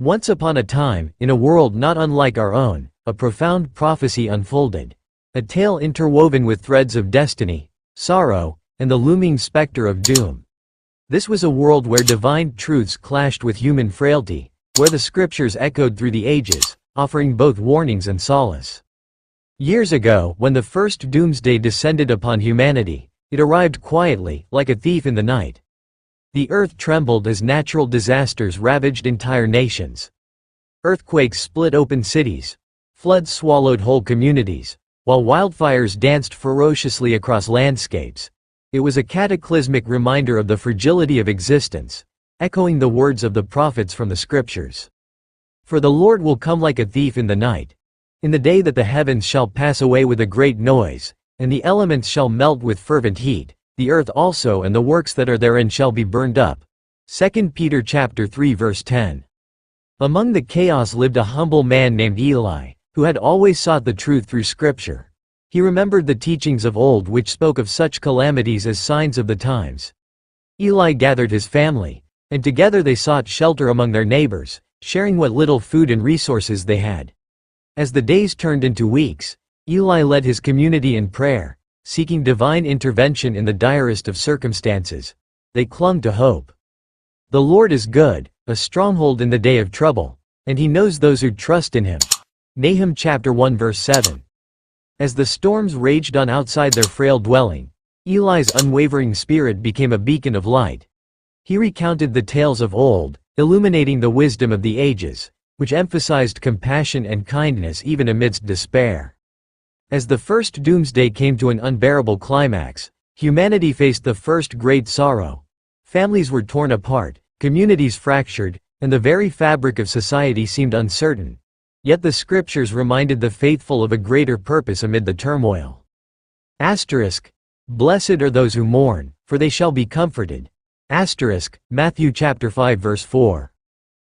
Once upon a time, in a world not unlike our own, a profound prophecy unfolded. A tale interwoven with threads of destiny, sorrow, and the looming specter of doom. This was a world where divine truths clashed with human frailty, where the scriptures echoed through the ages, offering both warnings and solace. Years ago, when the first doomsday descended upon humanity, it arrived quietly, like a thief in the night. The earth trembled as natural disasters ravaged entire nations. Earthquakes split open cities. Floods swallowed whole communities, while wildfires danced ferociously across landscapes. It was a cataclysmic reminder of the fragility of existence, echoing the words of the prophets from the scriptures. For the Lord will come like a thief in the night. In the day that the heavens shall pass away with a great noise, and the elements shall melt with fervent heat, the earth also and the works that are therein shall be burned up. 2 Peter chapter 3 verse 10. Among the chaos lived a humble man named Eli, who had always sought the truth through Scripture. He remembered the teachings of old which spoke of such calamities as signs of the times. Eli gathered his family, and together they sought shelter among their neighbors, sharing what little food and resources they had. As the days turned into weeks, Eli led his community in prayer, seeking divine intervention in the direst of circumstances. They clung to hope. The Lord is good, a stronghold in the day of trouble, and he knows those who trust in him. Nahum chapter 1 verse 7. As the storms raged on outside their frail dwelling, Eli's unwavering spirit became a beacon of light. He recounted the tales of old, illuminating the wisdom of the ages, which emphasized compassion and kindness even amidst despair. As the first doomsday came to an unbearable climax, humanity faced the first great sorrow. Families were torn apart, communities fractured, and the very fabric of society seemed uncertain. Yet the scriptures reminded the faithful of a greater purpose amid the turmoil. Blessed are those who mourn, for they shall be comforted. Matthew chapter 5 verse 4.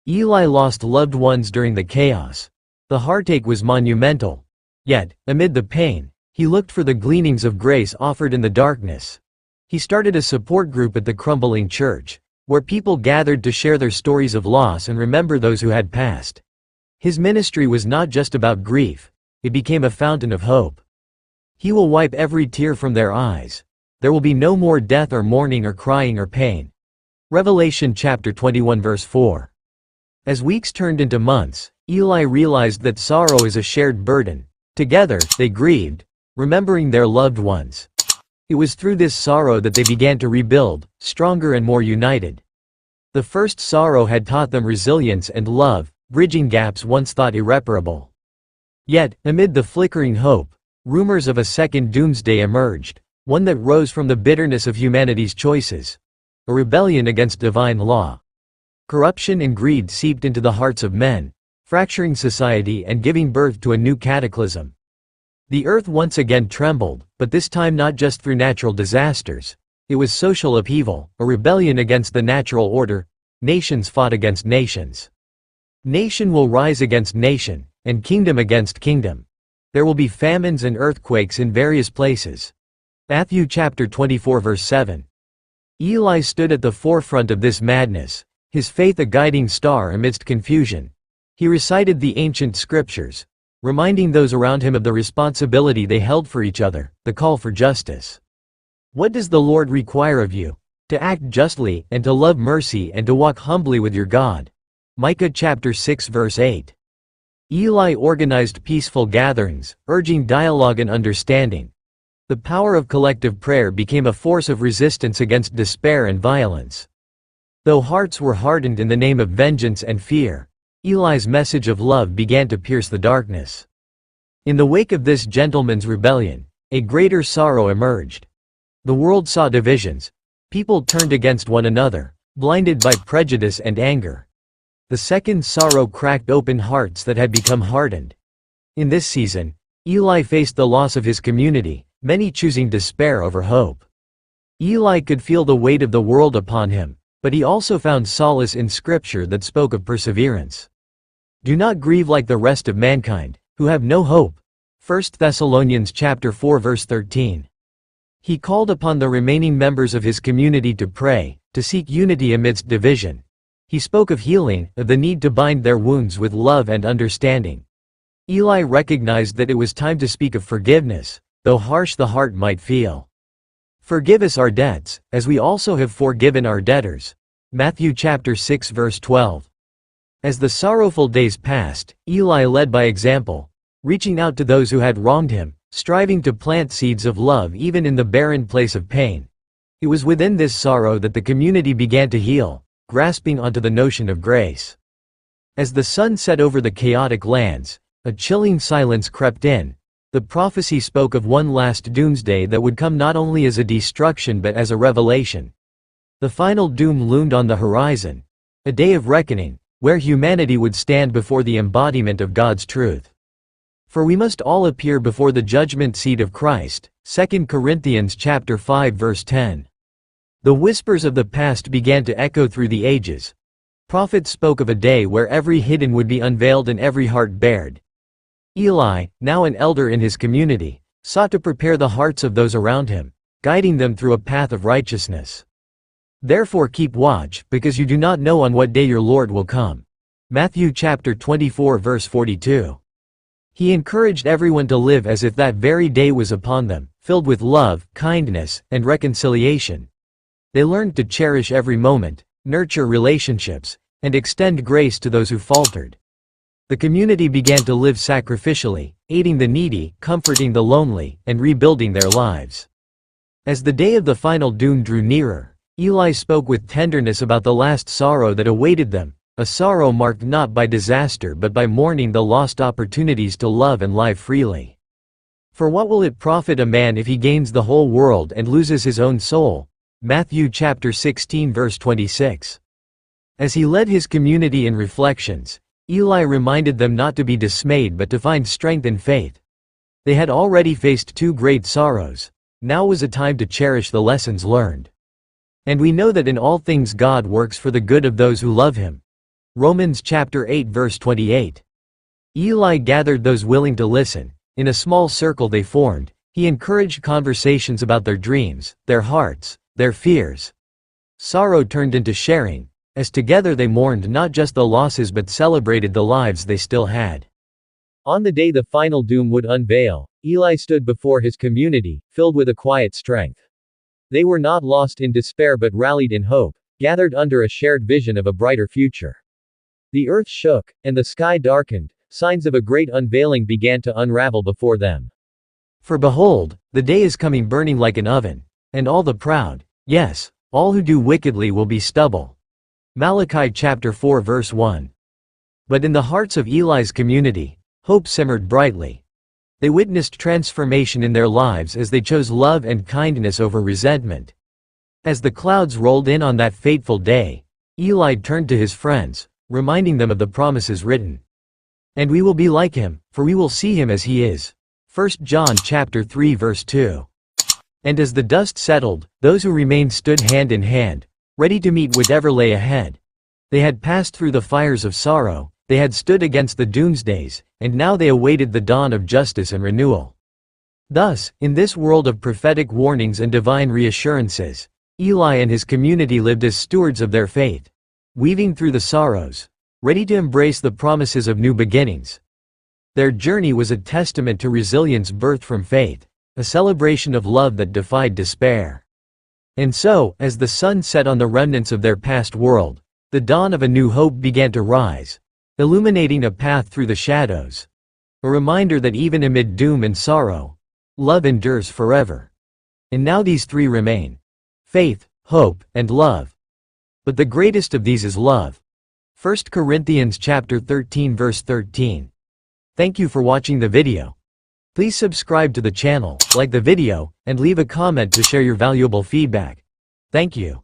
Eli lost loved ones during the chaos. The heartache was monumental. Yet, amid the pain, he looked for the gleanings of grace offered in the darkness. He started a support group at the crumbling church, where people gathered to share their stories of loss and remember those who had passed. His ministry was not just about grief, it became a fountain of hope. He will wipe every tear from their eyes. There will be no more death or mourning or crying or pain. Revelation chapter 21 verse 4. As weeks turned into months, Eli realized that sorrow is a shared burden. Together, they grieved, remembering their loved ones. It was through this sorrow that they began to rebuild, stronger and more united. The first sorrow had taught them resilience and love, bridging gaps once thought irreparable. Yet, amid the flickering hope, rumors of a second doomsday emerged, one that rose from the bitterness of humanity's choices. A rebellion against divine law. Corruption and greed seeped into the hearts of men, fracturing society and giving birth to a new cataclysm. The earth once again trembled, but this time not just through natural disasters. It was social upheaval, a rebellion against the natural order. Nations fought against nations. Nation will rise against nation, and kingdom against kingdom. There will be famines and earthquakes in various places. Matthew chapter 24 verse 7. Eli stood at the forefront of this madness, his faith a guiding star amidst confusion. He recited the ancient scriptures, reminding those around him of the responsibility they held for each other, the call for justice. What does the Lord require of you? To act justly, and to love mercy and to walk humbly with your God. Micah chapter 6 verse 8. Eli organized peaceful gatherings, urging dialogue and understanding. The power of collective prayer became a force of resistance against despair and violence. Though hearts were hardened in the name of vengeance and fear, Eli's message of love began to pierce the darkness. In the wake of this gentleman's rebellion, a greater sorrow emerged. The world saw divisions. People turned against one another, blinded by prejudice and anger. The second sorrow cracked open hearts that had become hardened. In this season, Eli faced the loss of his community, many choosing despair over hope. Eli could feel the weight of the world upon him, but he also found solace in Scripture that spoke of perseverance. Do not grieve like the rest of mankind, who have no hope. 1 Thessalonians chapter 4 verse 13. He called upon the remaining members of his community to pray, to seek unity amidst division. He spoke of healing, of the need to bind their wounds with love and understanding. Eli recognized that it was time to speak of forgiveness, though harsh the heart might feel. "Forgive us our debts, as we also have forgiven our debtors." Matthew chapter 6 verse 12. As the sorrowful days passed, Eli led by example, reaching out to those who had wronged him, striving to plant seeds of love even in the barren place of pain. It was within this sorrow that the community began to heal, grasping onto the notion of grace. As the sun set over the chaotic lands, a chilling silence crept in. The prophecy spoke of one last doomsday that would come not only as a destruction but as a revelation. The final doom loomed on the horizon, a day of reckoning, where humanity would stand before the embodiment of God's truth. "For we must all appear before the judgment seat of Christ." 2 Corinthians chapter 5 verse 10. The whispers of the past began to echo through the ages. Prophets spoke of a day where every hidden would be unveiled and every heart bared. Eli, now an elder in his community, sought to prepare the hearts of those around him, guiding them through a path of righteousness. "Therefore keep watch, because you do not know on what day your Lord will come." Matthew chapter 24 verse 42. He encouraged everyone to live as if that very day was upon them, filled with love, kindness, and reconciliation. They learned to cherish every moment, nurture relationships, and extend grace to those who faltered. The community began to live sacrificially, aiding the needy, comforting the lonely, and rebuilding their lives. As the day of the final doom drew nearer, Eli spoke with tenderness about the last sorrow that awaited them, a sorrow marked not by disaster but by mourning the lost opportunities to love and live freely. "For what will it profit a man if he gains the whole world and loses his own soul?" Matthew chapter 16 verse 26. As he led his community in reflections, Eli reminded them not to be dismayed but to find strength in faith. They had already faced two great sorrows. Now was a time to cherish the lessons learned. "And we know that in all things God works for the good of those who love him." Romans chapter 8 verse 28. Eli gathered those willing to listen. In a small circle they formed. He encouraged conversations about their dreams, their hearts, their fears. Sorrow turned into sharing, as together they mourned not just the losses but celebrated the lives they still had. On the day the final doom would unveil, Eli stood before his community, filled with a quiet strength. They were not lost in despair but rallied in hope, gathered under a shared vision of a brighter future. The earth shook, and the sky darkened, signs of a great unveiling began to unravel before them. "For behold, the day is coming burning like an oven, and all the proud, yes, all who do wickedly will be stubble." Malachi chapter 4 verse 1. But in the hearts of Eli's community, hope simmered brightly. They witnessed transformation in their lives as they chose love and kindness over resentment. As the clouds rolled in on that fateful day, Eli turned to his friends, reminding them of the promises written. "And we will be like him, for we will see him as he is." 1 John chapter 3 verse 2. And as the dust settled, those who remained stood hand in hand, ready to meet whatever lay ahead. They had passed through the fires of sorrow, they had stood against the doomsdays, and now they awaited the dawn of justice and renewal. Thus, in this world of prophetic warnings and divine reassurances, Eli and his community lived as stewards of their faith, weaving through the sorrows, ready to embrace the promises of new beginnings. Their journey was a testament to resilience birthed from faith, a celebration of love that defied despair. And so, as the sun set on the remnants of their past world, the dawn of a new hope began to rise, illuminating a path through the shadows. A reminder that even amid doom and sorrow, love endures forever. And now these three remain: faith, hope, and love. But the greatest of these is love. 1 Corinthians chapter 13 verse 13. Thank you for watching the video. Please subscribe to the channel, like the video, and leave a comment to share your valuable feedback. Thank you.